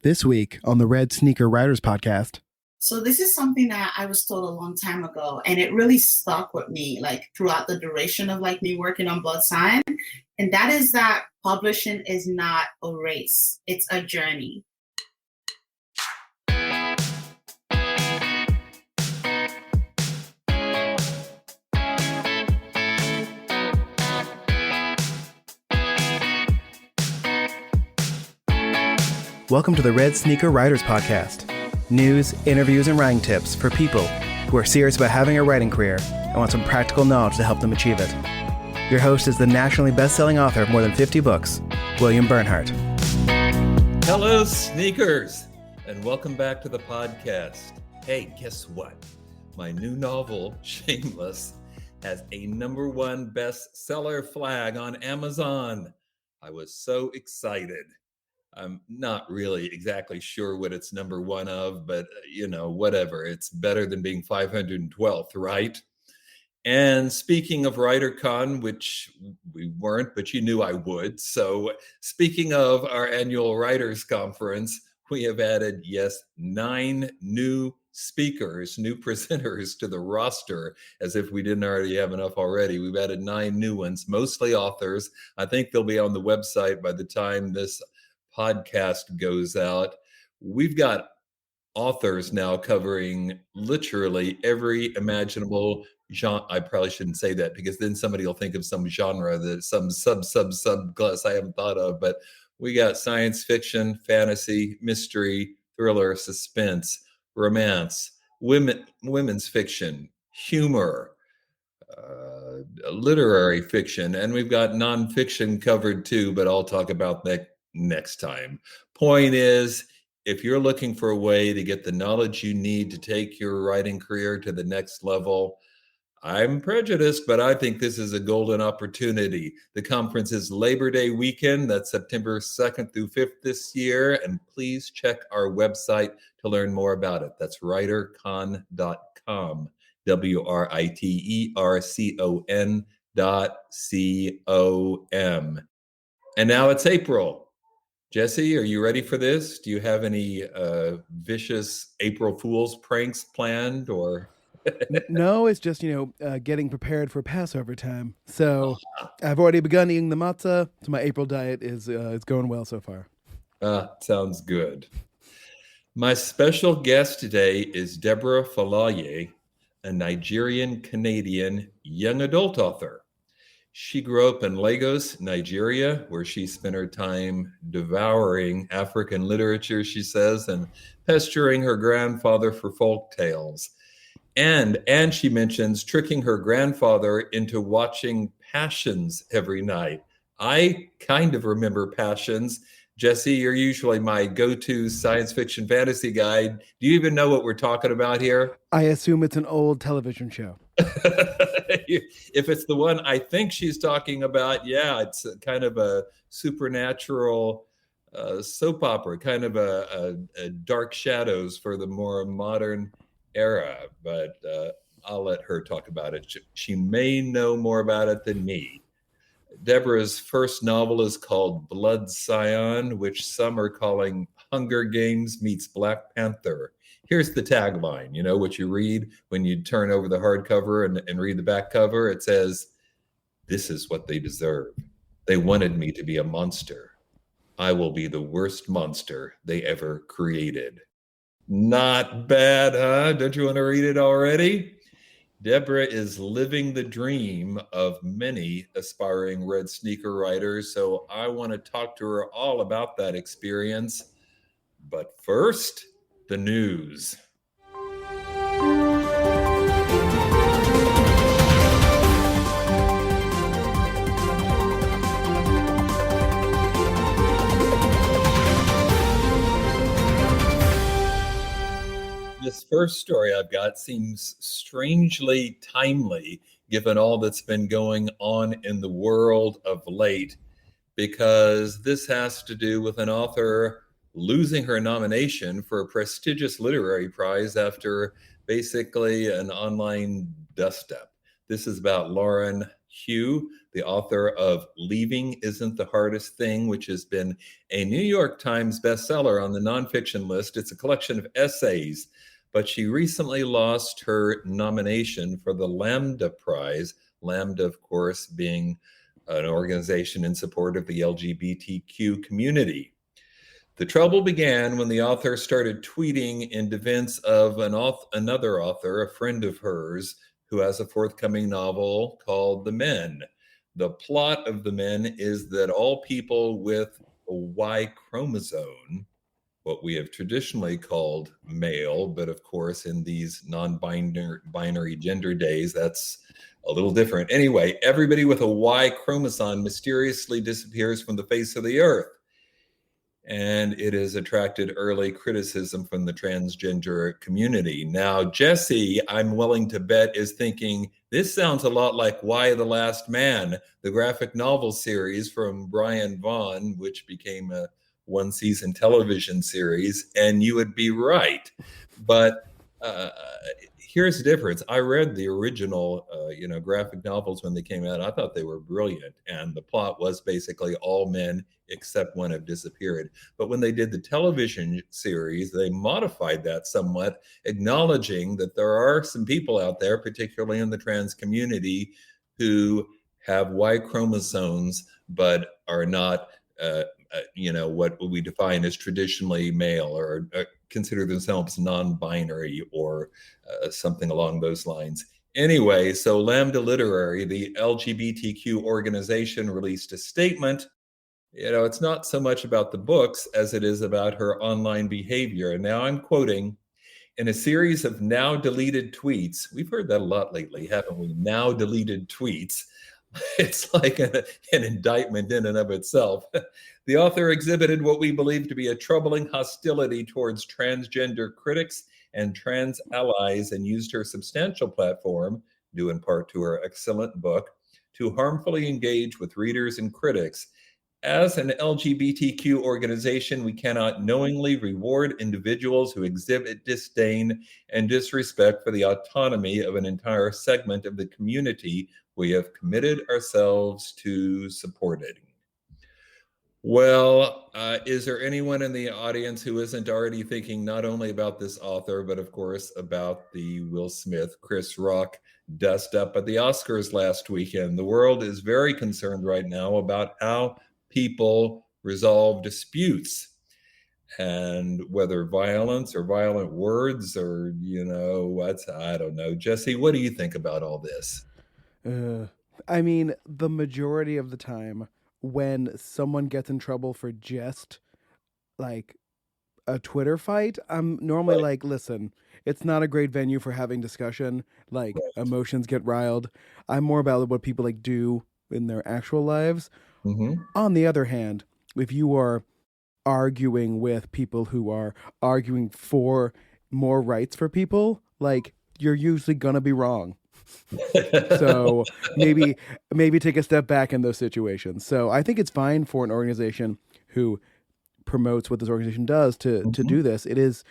This week on the Red Sneaker Writers Podcast. So this is something that I was told a long time ago, and it really stuck with me like throughout the duration of like me working on Scion. And that is that publishing is not a race, it's a journey. Welcome to the Red Sneaker Writers Podcast. News, interviews, and writing tips for people who are serious about having a writing career and want some practical knowledge to help them achieve it. Your host is the nationally best-selling author of more than 50 books, William Bernhardt. Hello, sneakers, and welcome back to the podcast. Hey, guess what? My new novel, Shameless, has a #1 bestseller flag on Amazon. I was so excited. I'm not really exactly sure what it's #1 of, but whatever. It's better than being 512th, right? And speaking of WriterCon, which we weren't, but you knew I would. So speaking of our annual writers conference, we have added, 9 new speakers, new presenters to the roster, as if we didn't already have enough already. We've added 9 new ones, mostly authors. I think they'll be on the website by the time this podcast goes out. We've got authors now covering literally every imaginable genre. I probably shouldn't say that because then somebody will think of some genre that some subclass I haven't thought of, but we got science fiction, fantasy, mystery, thriller, suspense, romance, women's fiction, humor, literary fiction, and we've got nonfiction covered too, but I'll talk about that next time. Point is, if you're looking for a way to get the knowledge you need to take your writing career to the next level, I'm prejudiced, but I think this is a golden opportunity. The conference is Labor Day weekend. That's September 2nd through 5th this year. And please check our website to learn more about it. That's writercon.com, WRITERCON.com. And now it's April. Jesse, are you ready for this? Do you have any vicious April Fool's pranks planned, or? No, it's just, getting prepared for Passover time. So I've already begun eating the matzah, so my April diet is going well so far. Sounds good. My special guest today is Deborah Falaye, a Nigerian-Canadian young adult author. She grew up in Lagos, Nigeria, where she spent her time devouring African literature, she says, and pestering her grandfather for folk tales. And she mentions tricking her grandfather into watching Passions every night. I kind of remember Passions. Jesse, you're usually my go-to science fiction fantasy guide. Do you even know what we're talking about here? I assume it's an old television show. If it's the one I think she's talking about, it's kind of a supernatural soap opera, kind of a dark shadows for the more modern era. But I'll let her talk about it. She may know more about it than me. Deborah's first novel is called Blood Scion, which some are calling Hunger Games meets Black Panther. Here's the tagline, what you read when you turn over the hardcover and read the back cover. It says, "This is what they deserve. They wanted me to be a monster. I will be the worst monster they ever created." Not bad, huh? Don't you want to read it already? Deborah is living the dream of many aspiring red sneaker writers, so I want to talk to her all about that experience. But first, the news. This first story I've got seems strangely timely, given all that's been going on in the world of late, because this has to do with an author losing her nomination for a prestigious literary prize after basically an online dust-up. This is about Lauren the author of Leaving Isn't the Hardest Thing, which has been a New York Times bestseller on the nonfiction list. It's a collection of essays, but she recently lost her nomination for the Lambda Prize. Lambda, of course, being an organization in support of the LGBTQ community. The trouble began when the author started tweeting in defense of another author, a friend of hers, who has a forthcoming novel called The Men. The plot of The Men is that all people with a Y chromosome, what we have traditionally called male, but of course in these non-binary gender days, that's a little different. Anyway, everybody with a Y chromosome mysteriously disappears from the face of the earth. And it has attracted early criticism from the transgender community. Now, Jesse, I'm willing to bet, is thinking, this sounds a lot like Why the Last Man, the graphic novel series from Brian Vaughan, which became a one-season television series, and you would be right. But here's the difference. I read the original, graphic novels when they came out. I thought they were brilliant, and the plot was basically all men except one have disappeared. But when they did the television series, they modified that somewhat, acknowledging that there are some people out there, particularly in the trans community, who have Y chromosomes but are not, what we define as traditionally male, or consider themselves non-binary, or something along those lines. Anyway, so Lambda Literary, the LGBTQ organization, released a statement. It's not so much about the books as it is about her online behavior. And now I'm quoting, in a series of now deleted tweets, we've heard that a lot lately, haven't we? Now deleted tweets. It's like an indictment in and of itself. The author exhibited what we believe to be a troubling hostility towards transgender critics and trans allies, and used her substantial platform, due in part to her excellent book, to harmfully engage with readers and critics. As an LGBTQ organization, we cannot knowingly reward individuals who exhibit disdain and disrespect for the autonomy of an entire segment of the community we have committed ourselves to supporting. Well, is there anyone in the audience who isn't already thinking not only about this author, but of course about the Will Smith, Chris Rock dust up at the Oscars last weekend? The world is very concerned right now about how people resolve disputes, and whether violence or violent words or, I don't know. Jesse, what do you think about all this? I mean, the majority of the time when someone gets in trouble for just like a Twitter fight, I'm normally Right. like, listen, it's not a great venue for having discussion. Like, emotions get riled. I'm more about what people like do in their actual lives. Mm-hmm. On the other hand, if you are arguing with people who are arguing for more rights for people, like, you're usually gonna be wrong. So maybe take a step back in those situations. So I think it's fine for an organization who promotes what this organization does to do this. It is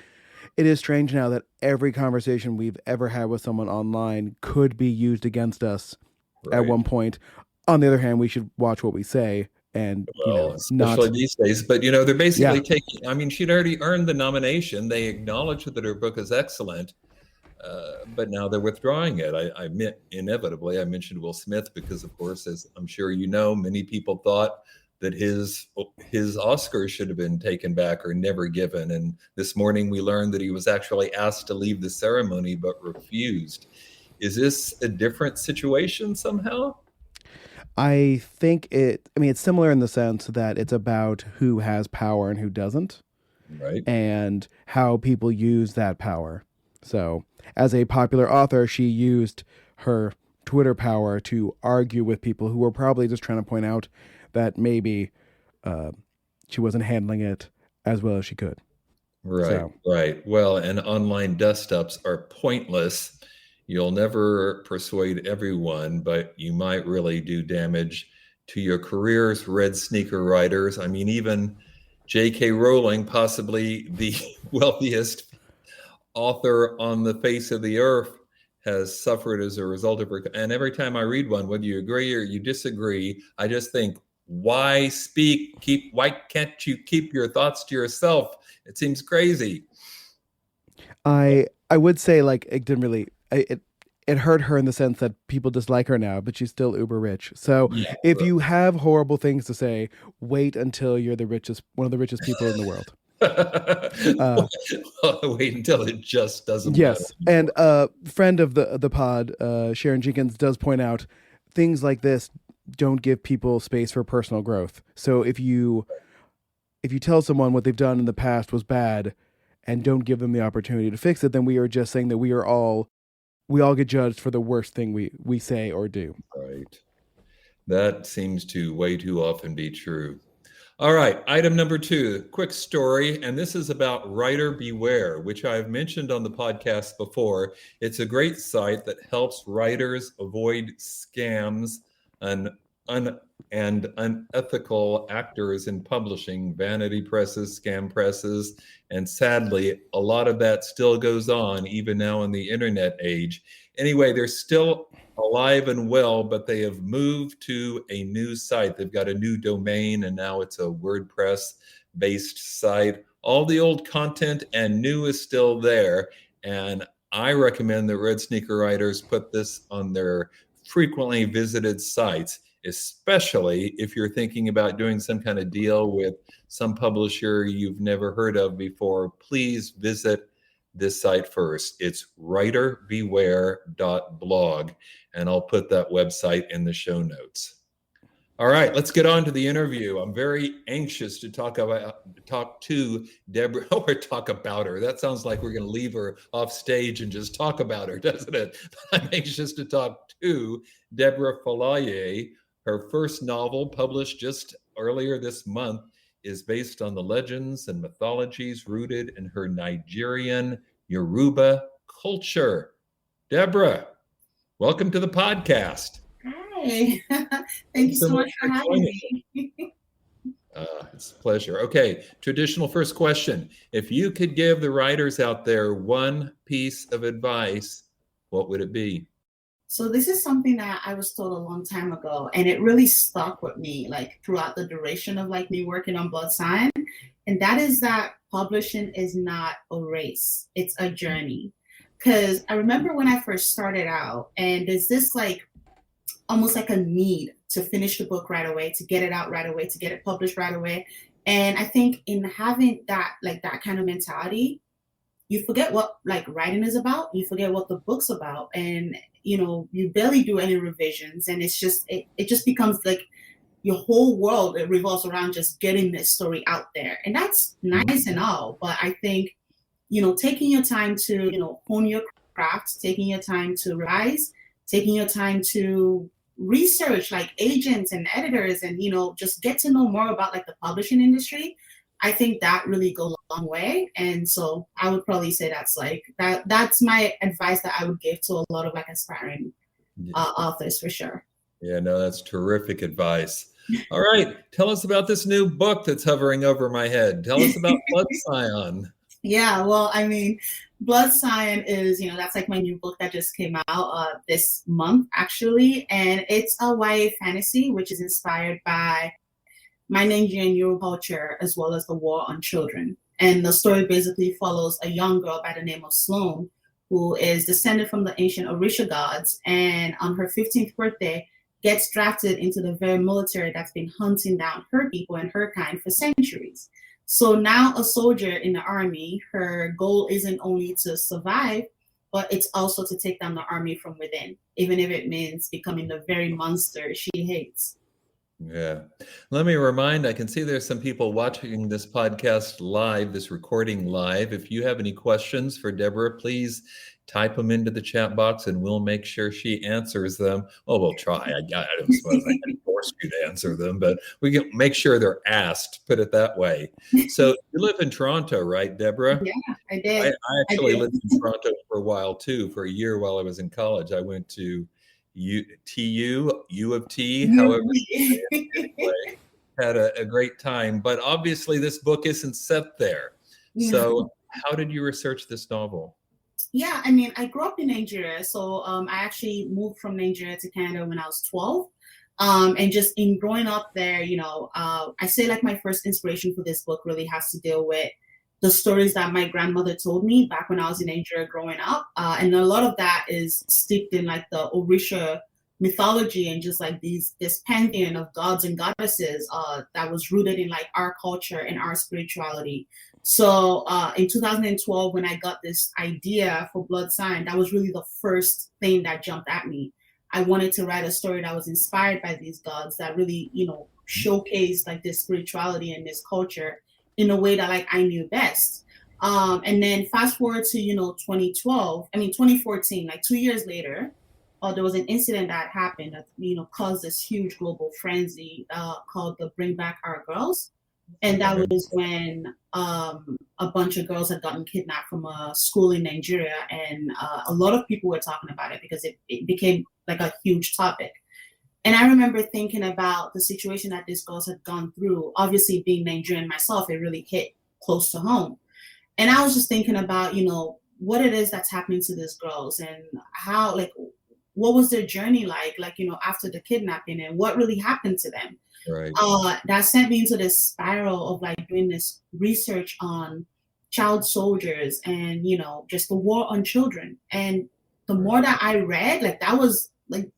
strange now that every conversation we've ever had with someone online could be used against us at one point. On the other hand, we should watch what we say, and especially these days. But they're basically taking. I mean, she'd already earned the nomination. They acknowledged that her book is excellent, but now they're withdrawing it. I inevitably I mentioned Will Smith because, of course, as I'm sure you know, many people thought that his Oscar should have been taken back or never given. And this morning we learned that he was actually asked to leave the ceremony but refused. Is this a different situation somehow? I think it's similar in the sense that it's about who has power and who doesn't. Right. And how people use that power. So, as a popular author, she used her Twitter power to argue with people who were probably just trying to point out that maybe she wasn't handling it as well as she could. Right. Well, and online dust-ups are pointless. You'll never persuade everyone, but you might really do damage to your careers, red sneaker writers. I mean, even J.K. Rowling, possibly the wealthiest author on the face of the earth, has suffered as a result of her. And every time I read one, whether you agree or you disagree, I just think, why speak? Why can't you keep your thoughts to yourself? It seems crazy. I would say like it didn't really it hurt her in the sense that people dislike her now, but she's still uber rich. So Yeah, if you have horrible things to say, wait until you're one of the richest people in the world. Wait until it just doesn't matter. Yes, and a friend of the pod, Sharon Jenkins, does point out things like this don't give people space for personal growth. So if you tell someone what they've done in the past was bad and don't give them the opportunity to fix it, then we are just saying that we all get judged for the worst thing we say or do. Right. That seems to way too often be true. All right, item number 2, quick story, and this is about Writer Beware, which I've mentioned on the podcast before. It's a great site that helps writers avoid scams and unethical actors in publishing, vanity presses, scam presses, and sadly, a lot of that still goes on even now in the internet age. Anyway, they're still alive and well, but they have moved to a new site. They've got a new domain, and now it's a WordPress-based site. All the old content and new is still there, and I recommend that Red Sneaker Writers put this on their frequently visited sites, especially if you're thinking about doing some kind of deal with some publisher you've never heard of before. Please visit this site first. It's writerbeware.blog, and I'll put that website in the show notes. All right, let's get on to the interview. I'm very anxious to talk to Deborah, or talk about her. That sounds like we're going to leave her off stage and just talk about her, doesn't it? I'm anxious to talk to Deborah Falaye. Her first novel, published just earlier this month, is based on the legends and mythologies rooted in her Nigerian Yoruba culture. Deborah, welcome to the podcast. Hi. Thank you so much for having me. It's a pleasure. Okay, traditional first question. If you could give the writers out there one piece of advice, what would it be? So this is something that I was told a long time ago, and it really stuck with me like throughout the duration of like me working on Scion. And that is that publishing is not a race, it's a journey. Because I remember when I first started out, and there's this like almost like a need to finish the book right away, to get it out right away, to get it published right away. And I think in having that like that kind of mentality, you forget what like writing is about, you forget what the book's about, and you barely do any revisions, and it's just it just becomes like your whole world, it revolves around just getting this story out there. And that's nice and all, but I think taking your time to hone your craft, taking your time to revise, taking your time to research like agents and editors, and just get to know more about like the publishing industry, I think that really goes a long way. And so I would probably say that's my advice that I would give to a lot of like aspiring authors, for sure. Yeah, no, that's terrific advice. All right, tell us about this new book that's hovering over my head. Tell us about Blood Scion. Yeah, well, I mean, Blood Scion is, that's like my new book that just came out this month, actually. And it's a YA fantasy, which is inspired by my Nigerian Yoruba culture, as well as the war on children. And the story basically follows a young girl by the name of Sloan, who is descended from the ancient Orisha gods, and on her 15th birthday, gets drafted into the very military that's been hunting down her people and her kind for centuries. So now a soldier in the army, her goal isn't only to survive, but it's also to take down the army from within, even if it means becoming the very monster she hates. Yeah. Let me remind, I can see there's some people watching this podcast live, this recording live. If you have any questions for Deborah, please type them into the chat box and we'll make sure she answers them. Oh, we'll try. I don't suppose I can force you to answer them, but we can make sure they're asked, put it that way. So you live in Toronto, right, Deborah? Yeah, I did. I actually lived in Toronto for a while too, for a year while I was in college. I went to U of T, however, had a great time. But obviously this book isn't set there. So how did you research this novel? Yeah, I mean, I grew up in Nigeria, so I actually moved from Nigeria to Canada when I was 12. And just in growing up there, I say like my first inspiration for this book really has to deal with the stories that my grandmother told me back when I was in Nigeria growing up. And a lot of that is steeped in like the Orisha mythology and just like this pantheon of gods and goddesses that was rooted in like our culture and our spirituality. So in 2012, when I got this idea for Blood Sign, that was really the first thing that jumped at me. I wanted to write a story that was inspired by these gods that really, showcased like this spirituality and this culture in a way that like I knew best. And then fast forward to, 2014, like 2 years later, there was an incident that happened that, caused this huge global frenzy called the Bring Back Our Girls. And that was when a bunch of girls had gotten kidnapped from a school in Nigeria. And a lot of people were talking about it because it became like a huge topic. And I remember thinking about the situation that these girls had gone through. Obviously, being Nigerian myself, it really hit close to home. And I was just thinking about, what it is that's happening to these girls and how, like, what was their journey like, after the kidnapping and what really happened to them. Right. That sent me into this spiral of like doing this research on child soldiers and, just the war on children. And the more that I read, like that was like,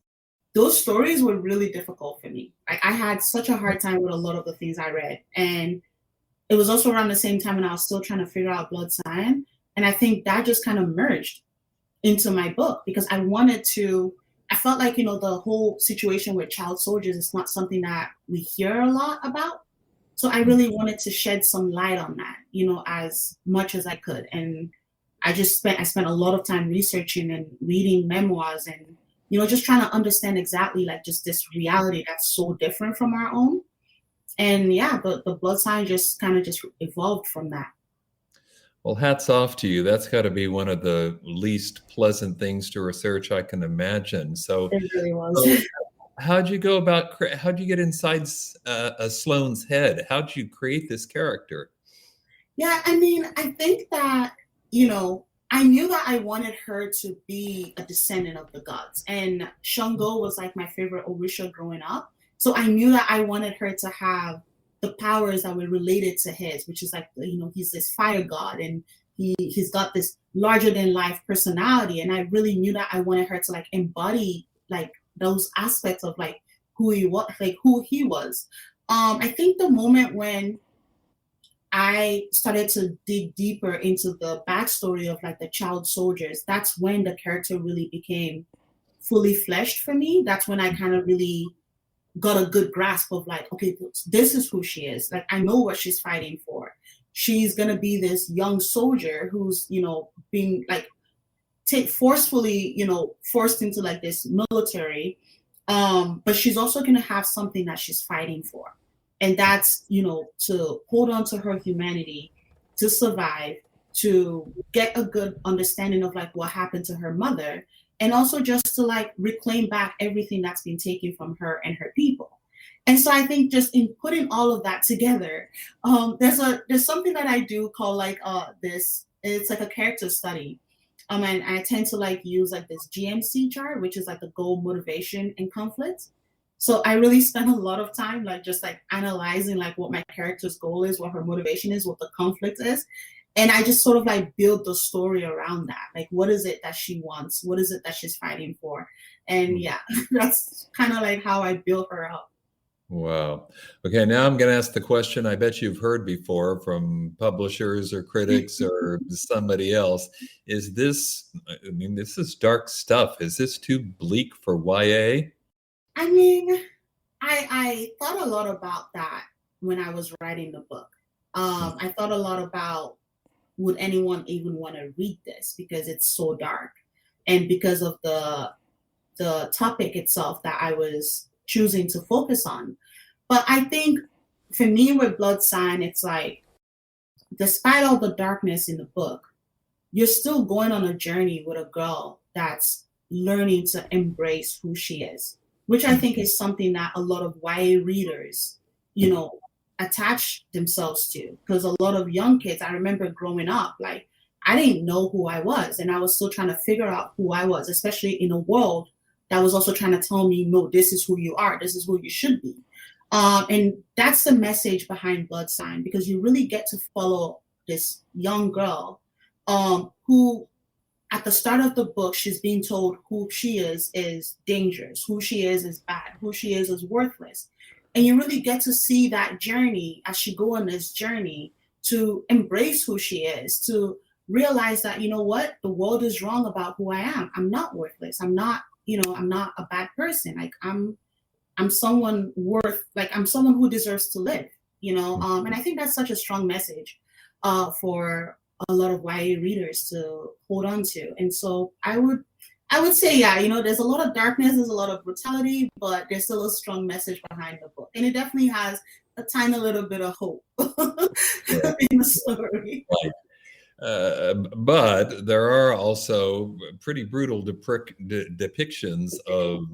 those stories were really difficult for me. Like I had such a hard time with a lot of the things I read. And it was also around the same time when I was still trying to figure out Blood Sign. And I think that just kind of merged into my book because I felt like, the whole situation with child soldiers is not something that we hear a lot about. So I really wanted to shed some light on that, as much as I could. And I spent a lot of time researching and reading memoirs and, just trying to understand exactly like just this reality that's so different from our own. And yeah, the Blood Sign just kind of just evolved from that. Well, hats off to you. That's got to be one of the least pleasant things to research I can imagine. So it really was. How'd you get inside Sloane's head? How'd you create this character? Yeah, I mean, I think that, I knew that I wanted her to be a descendant of the gods. And Shango was like my favorite Orisha growing up. So I knew that I wanted her to have the powers that were related to his, which is like, he's this fire god and he's got this larger than life personality. And I really knew that I wanted her to like embody like those aspects of like who he was. I think the moment when I started to dig deeper into the backstory of like the child soldiers, that's when the character really became fully fleshed for me. That's when I kind of really got a good grasp of like, okay, this is who she is. Like, I know what she's fighting for. She's going to be this young soldier who's, being like forcefully, forced into like this military. But she's also going to have something that she's fighting for. And that's, to hold on to her humanity, to survive, to get a good understanding of like what happened to her mother, and also just to like reclaim back everything that's been taken from her and her people. And so I think just in putting all of that together, there's something that I do call like it's like a character study. And I tend to like use like this GMC chart, which is like the goal, motivation, and conflict. So I really spend a lot of time like just like analyzing like what my character's goal is, what her motivation is, what the conflict is. And I just sort of like build the story around that. Like, what is it that she wants? What is it that she's fighting for? And yeah, that's kind of like how I build her up. Wow. Okay, now I'm going to ask the question I bet you've heard before from publishers or critics or somebody else. This is dark stuff. Is this too bleak for YA? I mean, I thought a lot about that when I was writing the book. I thought a lot about, would anyone even want to read this because it's so dark, and because of the topic itself that I was choosing to focus on. But I think for me with Blood Sign, it's like, despite all the darkness in the book, you're still going on a journey with a girl that's learning to embrace who she is, which I think is something that a lot of YA readers, attach themselves to. Because a lot of young kids, I remember growing up, like I didn't know who I was, and I was still trying to figure out who I was, especially in a world that was also trying to tell me, no, this is who you are, this is who you should be. And that's the message behind Blood Sign, because you really get to follow this young girl who, at the start of the book, she's being told who she is dangerous, who she is bad, who she is worthless. And you really get to see that journey as she go on this journey to embrace who she is, to realize that, you know what, the world is wrong about who I am. I'm not worthless. I'm not a bad person. Like I'm someone I'm someone who deserves to live, and I think that's such a strong message for a lot of YA readers to hold on to. And so I would say, yeah, there's a lot of darkness, there's a lot of brutality, but there's still a strong message behind the book. And it definitely has a tiny little bit of hope in the story. Right. But there are also pretty brutal depictions of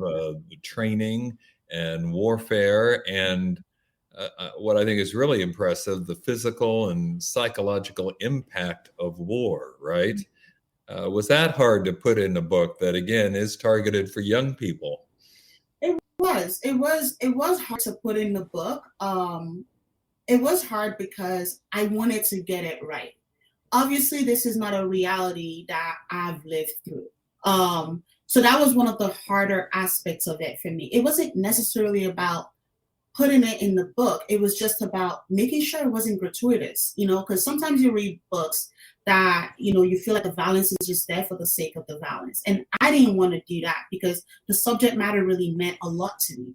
training and warfare, and what I think is really impressive, the physical and psychological impact of war, right? Was that hard to put in a book that, again, is targeted for young people? It was hard to put in the book. It was hard because I wanted to get it right. Obviously, this is not a reality that I've lived through. So that was one of the harder aspects of it for me. It wasn't necessarily about putting it in the book. It was just about making sure it wasn't gratuitous, because sometimes you read books that, you feel like the violence is just there for the sake of the violence. And I didn't want to do that because the subject matter really meant a lot to me.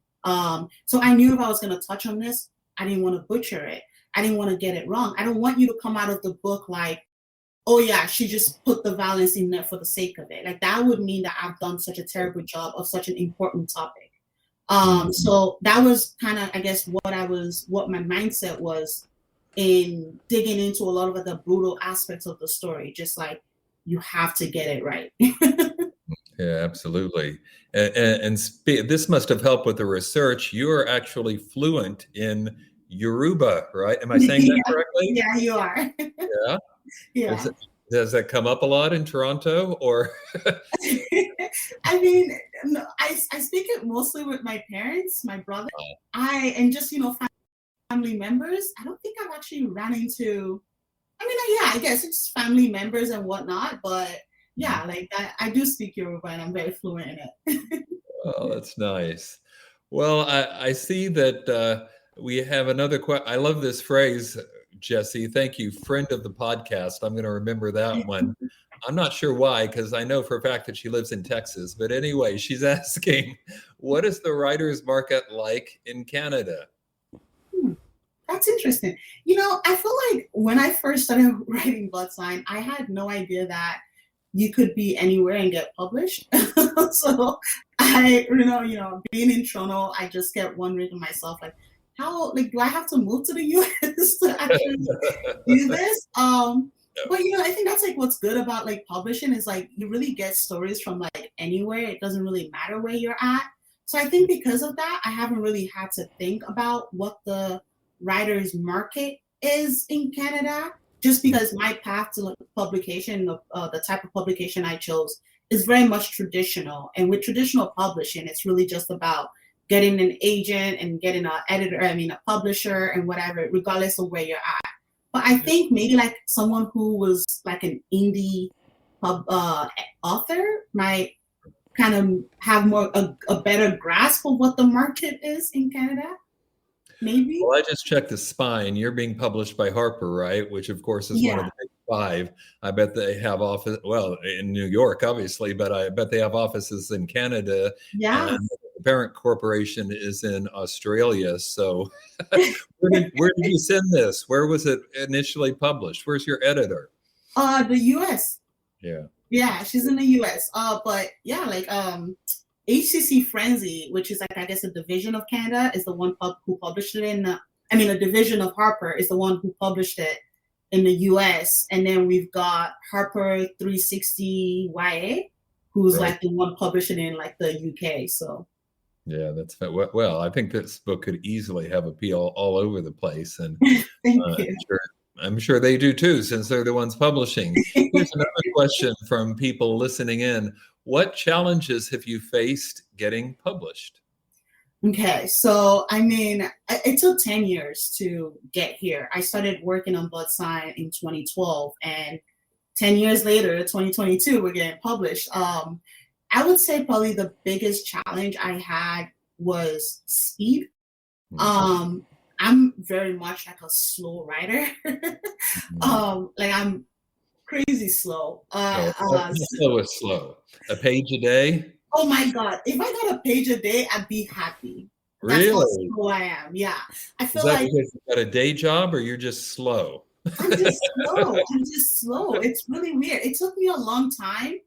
So I knew if I was going to touch on this, I didn't want to butcher it. I didn't want to get it wrong. I don't want you to come out of the book like, oh yeah, she just put the violence in there for the sake of it. Like that would mean that I've done such a terrible job of such an important topic. So that was kind of, I guess, what my mindset was in digging into a lot of the brutal aspects of the story. Just like, you have to get it right. Yeah, absolutely. And this must have helped with the research. You're actually fluent in Yoruba, right? Am I saying that correctly? Yeah, you are. Yeah. Yeah. Does that come up a lot in Toronto, or? I mean, no, I speak it mostly with my parents, my brother, and just, family members. I don't think I've actually ran into, I guess it's family members and whatnot, but yeah, like I do speak Yoruba and I'm very fluent in it. Oh, that's nice. Well, I see that we have another question. I love this phrase, Jesse. Thank you, friend of the podcast. I'm going to remember that one. I'm not sure why, because I know for a fact that she lives in Texas. But anyway, she's asking, what is the writer's market like in Canada? That's interesting. I feel like when I first started writing Blood Sign, I had no idea that you could be anywhere and get published. So I, being in Toronto, I just kept wondering to myself, like, how, like, do I have to move to the US to actually do this? But I think that's like what's good about like publishing is like you really get stories from like anywhere. It doesn't really matter where you're at. So I think because of that, I haven't really had to think about what the writer's market is in Canada, just because my path to publication, the type of publication I chose, is very much traditional. And with traditional publishing, it's really just about getting an agent and getting an editor, a publisher and whatever, regardless of where you're at. But I think maybe like someone who was like an indie author might kind of have a better grasp of what the market is in Canada. Maybe. Well, I just checked the spine. You're being published by Harper, right? Which, of course, is one of the big five. I bet they have office, well, in New York, obviously, but I bet they have offices in Canada. Yeah. And the parent corporation is in Australia. So where did you send this? Where was it initially published? Where's your editor? The US. Yeah. Yeah, she's in the US. But yeah, like HCC Frenzy, which is like, I guess, a division of Canada, is the one who published it in, a division of Harper is the one who published it in the US. And then we've got Harper 360 YA, who's right. like the one publishing in like the UK. So. Yeah, that's well. I think this book could easily have appeal all over the place, and Thank you. I'm sure they do too, since they're the ones publishing. Here's another question from people listening in. What challenges have you faced getting published? Okay, so I mean, it took 10 years to get here. I started working on Scion in 2012, and 10 years later, 2022, we're getting published. I would say probably the biggest challenge I had was speed. I'm very much like a slow writer. Like I'm crazy slow. Slow. A page a day? Oh my God. If I got a page a day, I'd be happy. That's Really? how slow I am. Yeah. I feel Is that like because you got a day job or you're just slow? I'm just slow. I'm just slow. It's really weird. It took me a long time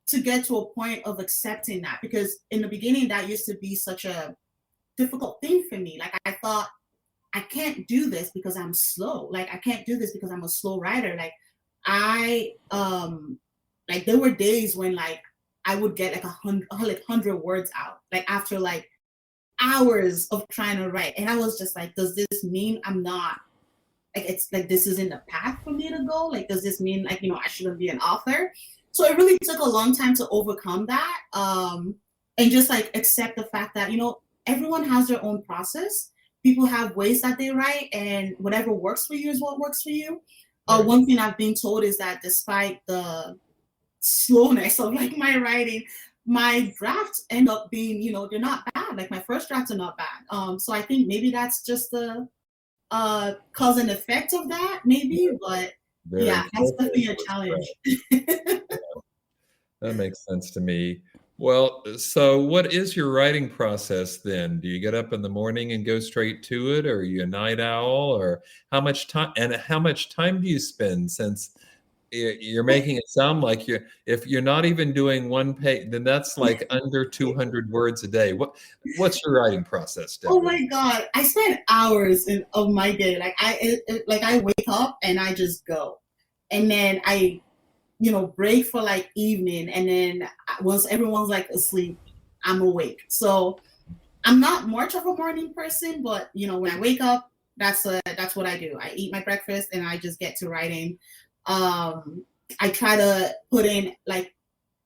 to get to a point of accepting that, because in the beginning, that used to be such a difficult thing for me. Like I thought, I can't do this because I'm slow. Like I can't do this because I'm a slow writer. Like like there were days when like I would get like 100 words out, like after like hours of trying to write. And I was just like, does this mean I'm not, like, it's like, this isn't the path for me to go? Like, does this mean like, I shouldn't be an author? So it really took a long time to overcome that. And just like accept the fact that, everyone has their own process. People have ways that they write, and whatever works for you is what works for you. Right. One thing I've been told is that despite the slowness of like my writing, my drafts end up being, they're not bad. Like my first drafts are not bad. So I think maybe that's just the cause and effect of that, maybe. But yeah, that's definitely a challenge. That makes sense to me. Well, so what is your writing process then? Do you get up in the morning and go straight to it, or are you a night owl, or how much time do you spend, since you're making it sound like if you're not even doing one page, then that's like under 200 words a day. What's your writing process, Deborah? Oh my God, I spend hours of my day. Like I wake up and I just go, and then I break for like evening, and then once everyone's like asleep, I'm awake. So I'm not much of a morning person, but when I wake up, that's what I do. I eat my breakfast and I just get to writing. I try to put in like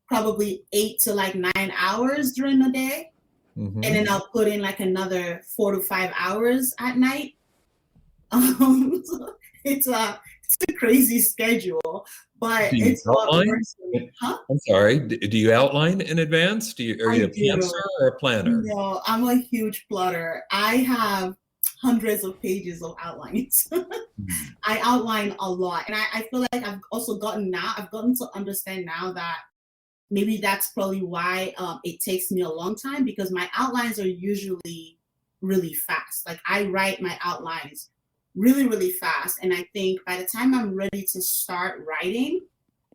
probably 8 to like 9 hours during the day. And then I'll put in like another 4 to 5 hours at night. So it's a crazy schedule, but it's what works for me. Huh? I'm sorry. Do you outline in advance? Are you a pantser or a planner? No, I'm a huge plotter. I have hundreds of pages of outlines. I outline a lot, and I feel like I've gotten to understand now that maybe that's probably why it takes me a long time, because my outlines are usually really fast. Like I write my outlines really, really fast. And I think by the time I'm ready to start writing,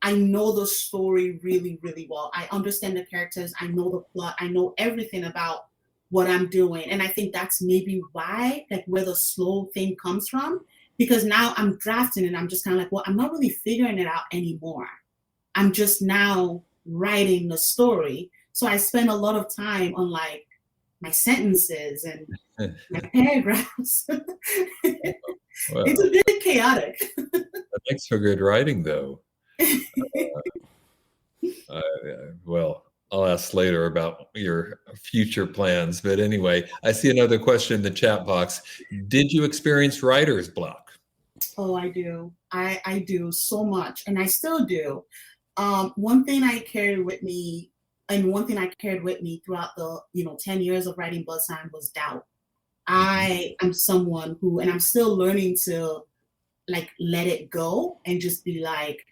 I know the story really, really well. I understand the characters. I know the plot. I know everything about what I'm doing. And I think that's maybe why, like where the slow thing comes from, because now I'm drafting and I'm just kind of like, well, I'm not really figuring it out anymore. I'm just now writing the story. So I spend a lot of time on like my sentences and my paragraphs. Well, it's a bit chaotic. That makes for good writing, though. Well, I'll ask later about your future plans. But anyway, I see another question in the chat box. Did you experience writer's block? Oh, I do. I do so much, and I still do. One thing I carried with me throughout the 10 years of writing Scion was doubt. I am someone who, and I'm still learning to like let it go and just be like,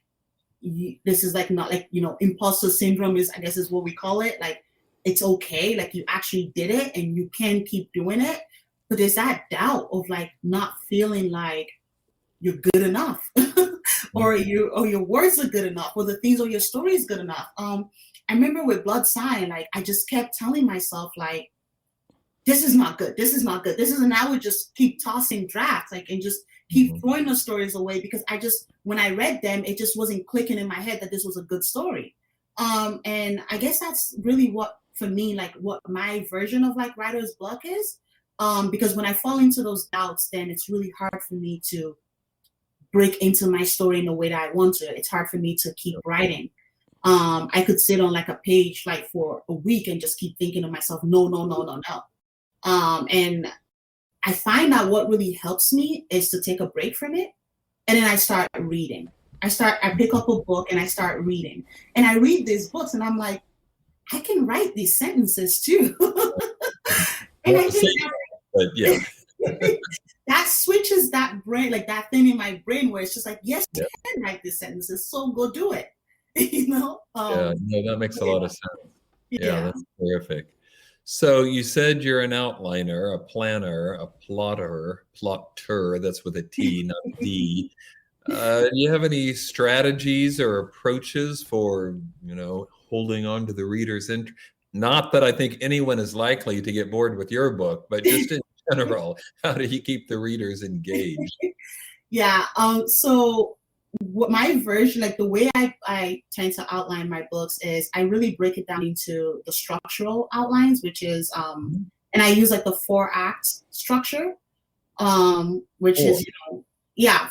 this is like not like imposter syndrome is, I guess, is what we call it. Like it's okay, like you actually did it and you can keep doing it, but there's that doubt of like not feeling like you're good enough, or your words are good enough, or the things or your story is good enough. I remember with Scion, like I just kept telling myself like, this is not good. This is not good. And I would just keep tossing drafts, like, and just keep throwing the stories away, because when I read them, it just wasn't clicking in my head that this was a good story. And I guess that's really what, for me, like what my version of like writer's block is. Because when I fall into those doubts, then it's really hard for me to break into my story in the way that I want to. It's hard for me to keep writing. I could sit on like a page like for a week and just keep thinking to myself, no. And I find that what really helps me is to take a break from it. And then I start reading. I pick up a book and I start reading. And I read these books and I'm like, I can write these sentences too. And I think but yeah. that switches that brain, like that thing in my brain where it's just like, yes, you can write these sentences, so go do it. That makes a lot of sense. Yeah, that's terrific. So you said you're an outliner, a planner, a plotter, that's with a T, not a D. Do you have any strategies or approaches for, holding on to the reader's interest? Not that I think anyone is likely to get bored with your book, but just in general, how do you keep the readers engaged? Yeah. So what my version, like the way I tend to outline my books is I really break it down into the structural outlines, which is, and I use like the 4-act structure, which is,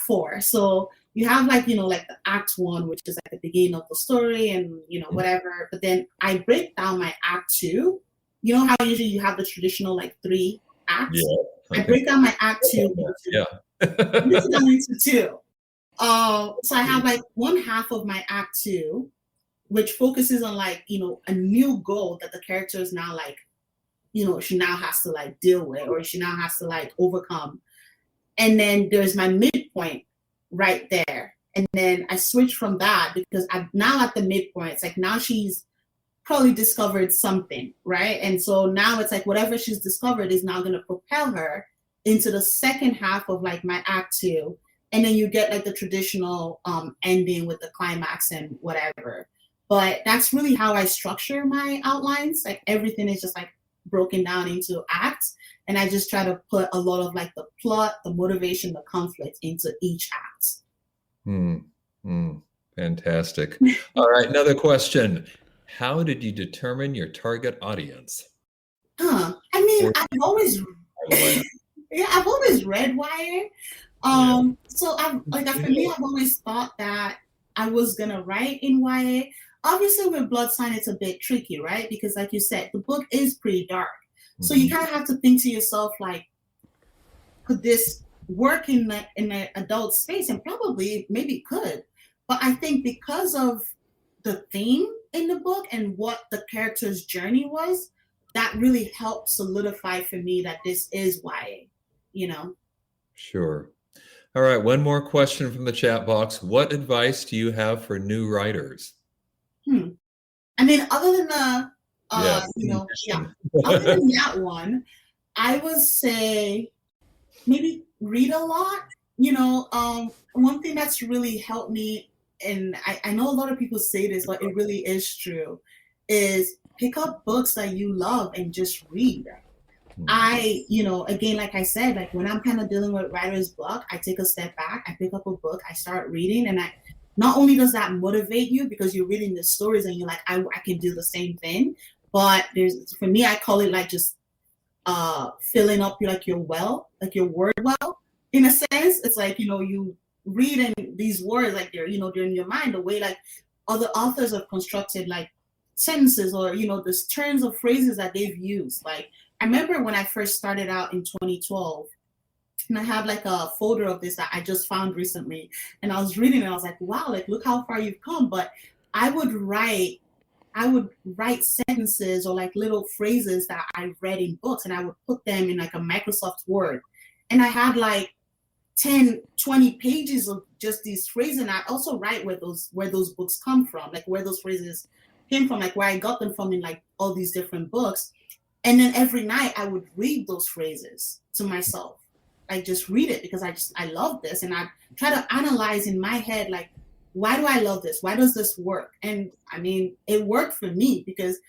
4. So you have like, like the act 1, which is like the beginning of the story and, whatever. But then I break down my act 2. You know how usually you have the traditional like 3 acts? Yeah. I break down my act 2 into 2. So I have like one half of my act 2, which focuses on like, a new goal that the character is now like, she now has to like deal with, or she now has to like overcome. And then there's my midpoint right there. And then I switch from that because I'm now at the midpoint. It's like now she's probably discovered something, right? And so now it's like whatever she's discovered is now going to propel her into the second half of like my act 2. And then you get like the traditional ending with the climax and whatever. But that's really how I structure my outlines. Like everything is just like broken down into acts. And I just try to put a lot of like the plot, the motivation, the conflict into each act. Fantastic. All right, another question. How did you determine your target audience? I mean, I've always read YA. So for me, I've always thought that I was gonna write in YA. Obviously with Blood Sign, it's a bit tricky, right? Because like you said, the book is pretty dark. So you kind of have to think to yourself, like, could this work in the adult space? And probably, maybe it could. But I think because of the theme in the book and what the character's journey was, that really helped solidify for me that this is YA, Sure. All right, one more question from the chat box. What advice do you have for new writers? I mean, other than other than that one, I would say maybe read a lot. One thing that's really helped me, and I know a lot of people say this, but it really is true, is pick up books that you love and just read. Again, like I said, like when I'm kind of dealing with writer's block, I take a step back, I pick up a book, I start reading, and not only does that motivate you because you're reading the stories and you're like, I can do the same thing, but for me, I call it like just filling up your word well, in a sense. It's like, you read and these words, like they're in your mind, the way like other authors have constructed like sentences or, the turns of phrases that they've used. Like, I remember when I first started out in 2012, and I have like a folder of this that I just found recently, and I was reading and I was like, wow, like look how far you've come. But I would write sentences or like little phrases that I read in books, and I would put them in like a Microsoft Word. And I had like 10, 20 pages of just these phrases. And I also write where those books come from, like where those phrases came from, like where I got them from in like all these different books. And then every night I would read those phrases to myself. I just read it because I love this. And I try to analyze in my head, like, why do I love this? Why does this work? And I mean, it worked for me because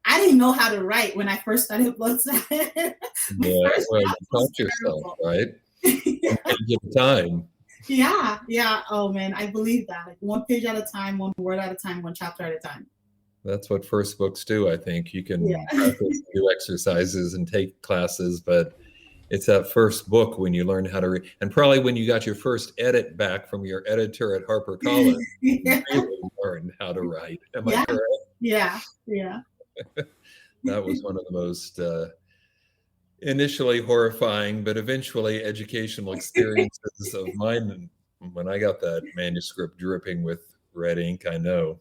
I didn't know how to write when I first started Blood Sign. You taught yourself, right? Yeah. Give time. Yeah. Oh man, I believe that. Like one page at a time, one word at a time, one chapter at a time. That's what first books do, I think. You can do exercises and take classes, but It's that first book when you learn how to read, and probably when you got your first edit back from your editor at HarperCollins, Yeah. you really learned how to write. Am I Yeah. correct? Yeah. That was one of the most initially horrifying, but eventually educational experiences of mine. When I got that manuscript dripping with red ink, I know.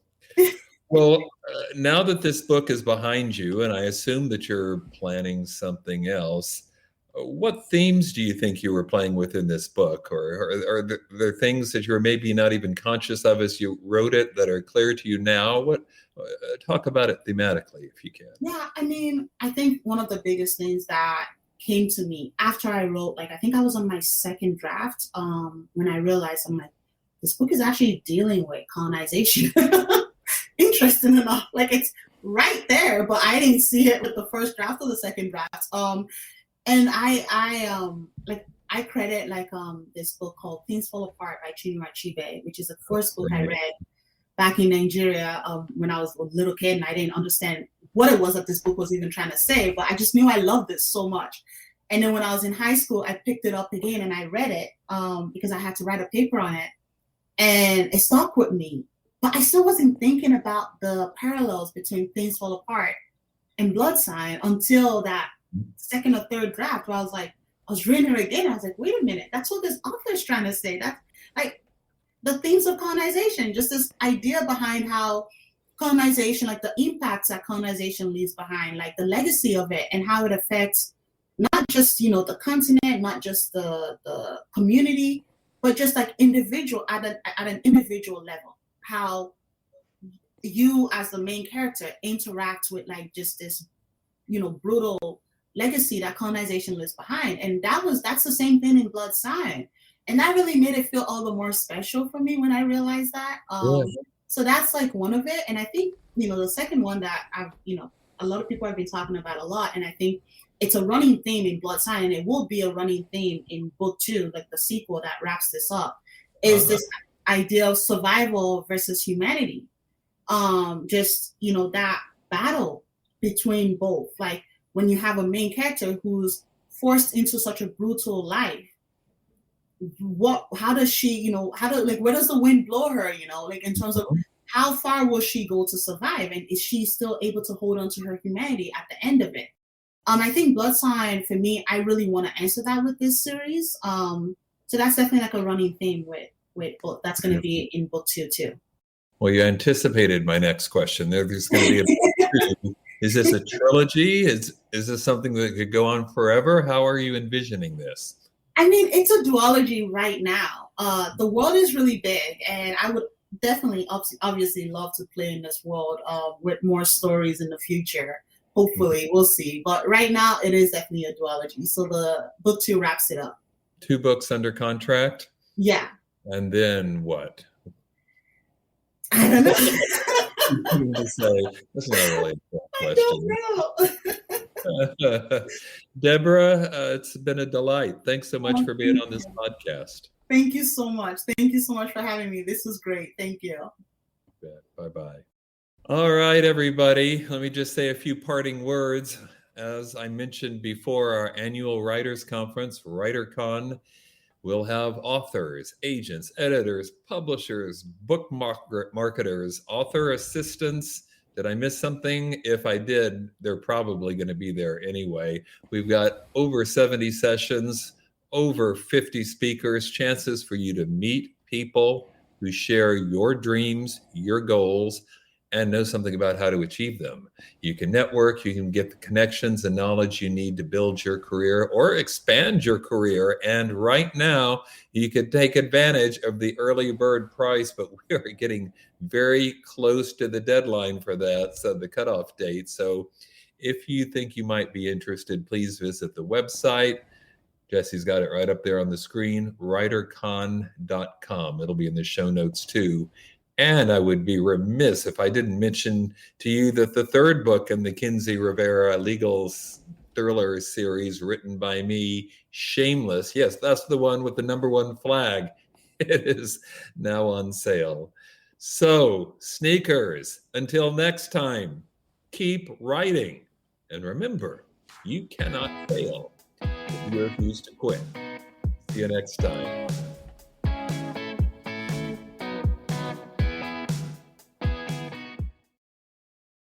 Well, now that this book is behind you, and I assume that you're planning something else, what themes do you think you were playing with in this book? Or are there things that you're maybe not even conscious of as you wrote it that are clear to you now? What talk about it thematically, if you can. Yeah, I mean, I think one of the biggest things that came to me after I wrote, like, I think I was on my second draft, when I realized, I'm like, this book is actually dealing with colonization. Interesting enough, like, it's right there, but I didn't see it with the first draft or the second draft. And I credit this book called Things Fall Apart by Chinua Achebe, which is the first book I read back in Nigeria when I was a little kid, and I didn't understand what it was that this book was even trying to say, but I just knew I loved it so much. And then when I was in high school, I picked it up again and I read it because I had to write a paper on it, and it stuck with me. But I still wasn't thinking about the parallels between Things Fall Apart and Blood Sign until that second or third draft, where I was reading it again. I was like, wait a minute, that's what this author is trying to say. That's like the themes of colonization, just this idea behind how colonization, like the impacts that colonization leaves behind, like the legacy of it and how it affects not just, the continent, not just the community, but just like individual at an individual level, how you as the main character interact with like just this, brutal legacy that colonization leaves behind. And that's the same thing in Blood Sign. And that really made it feel all the more special for me when I realized that. So that's like one of it. And I think, the second one that I've, a lot of people have been talking about a lot, and I think it's a running theme in Blood Sign, and it will be a running theme in book 2, like the sequel that wraps this up, is this idea of survival versus humanity. That battle between both. Like when you have a main character who's forced into such a brutal life, how does she, where does the wind blow her, like in terms of how far will she go to survive? And is she still able to hold on to her humanity at the end of it? I think Blood Sign, for me, I really want to answer that with this series. So that's definitely like a running theme with book. That's going to be in book 2 too. Well, you anticipated my next question. There's going to be is this a trilogy? Is this something that could go on forever? How are you envisioning this? I mean, it's a duology right now. The world is really big, and I would definitely, obviously, love to play in this world with more stories in the future. Hopefully, we'll see. But right now, it is definitely a duology. So the book 2 wraps it up. 2 books under contract? Yeah. And then what? I don't know. That's not really a question. I don't know. Deborah, it's been a delight. Thanks so much for being on this podcast. Thank you so much. Thank you so much for having me. This was great. Thank you. Bye-bye. All right, everybody. Let me just say a few parting words. As I mentioned before, our annual writers conference, WriterCon, will have authors, agents, editors, publishers, book marketers, author assistants. Did I miss something? If I did, they're probably going to be there anyway. We've got over 70 sessions, over 50 speakers, chances for you to meet people who share your dreams, your goals, and know something about how to achieve them. You can network, you can get the connections and knowledge you need to build your career or expand your career. And right now, you could take advantage of the early bird price, but we are getting very close to the deadline for that, so the cutoff date. So if you think you might be interested, please visit the website. Jesse's got it right up there on the screen, writercon.com. It'll be in the show notes too. And I would be remiss if I didn't mention to you that the third book in the Kenzi Rivera legal thriller series written by me, Shameless. Yes, that's the one with the #1 flag. It is now on sale. So, sneakers, until next time, keep writing. And remember, you cannot fail. you refuse to quit. See you next time.